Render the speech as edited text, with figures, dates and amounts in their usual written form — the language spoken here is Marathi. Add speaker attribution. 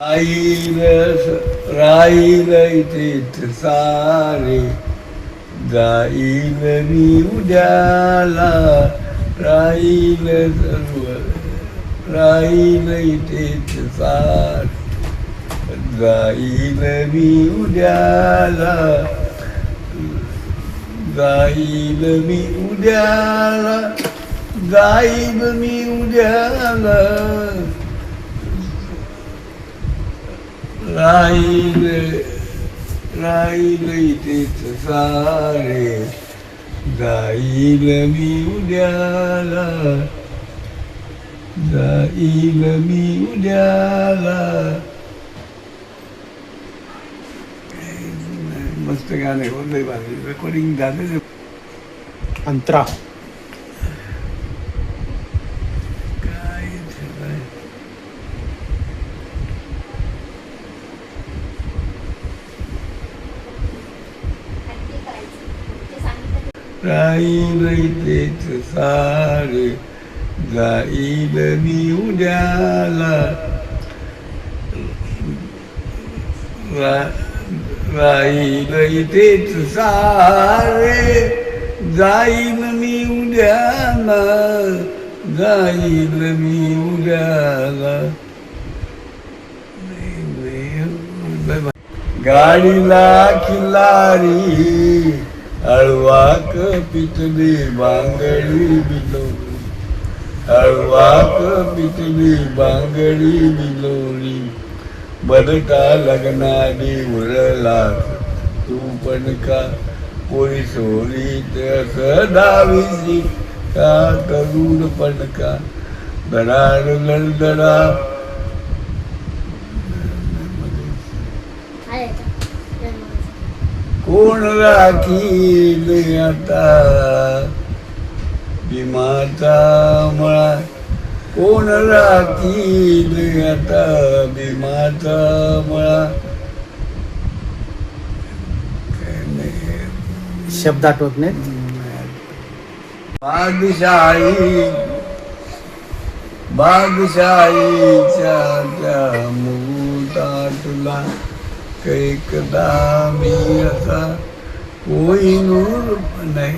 Speaker 1: राहील राहील इथेच सारे, जाईल मी उद्याला, राहील सर्व राहील इथेच सारे, जाईल मी उद्याला, जाईल मी उद्याला, जाईल मी उद्याला, राहील राहील इथेच सारे, जाईल मी उद्याला, जाईल मी उद्याला. मस्त गाणे होते, रेकॉर्डिंग झालं
Speaker 2: अंतरा.
Speaker 1: काय राहील इथेच सारे, जाईल मी उद्याला, राहील इथेच सारे, जाईल मी उद्याला, जाईल मी उद्याला. गाडीला खिल्लारी, हळवाक पितली बांगडी बिलोरी, हळवाक पितली बांगडी बिलोरी, बदका लग्नाने उरला तू पण का, पोरी सोरीत सदाविसी का, तरुण पण का, दडार लडदडा. कोण राखील आता भीमाचा मळा, कोण राखील आता भीमाचा मळा.
Speaker 2: शब्द आठवत नाहीत.
Speaker 1: बादशाही बादशाहीच्या त्या मुकुटातला, कैकदा मी असा कोहिनूर नाही.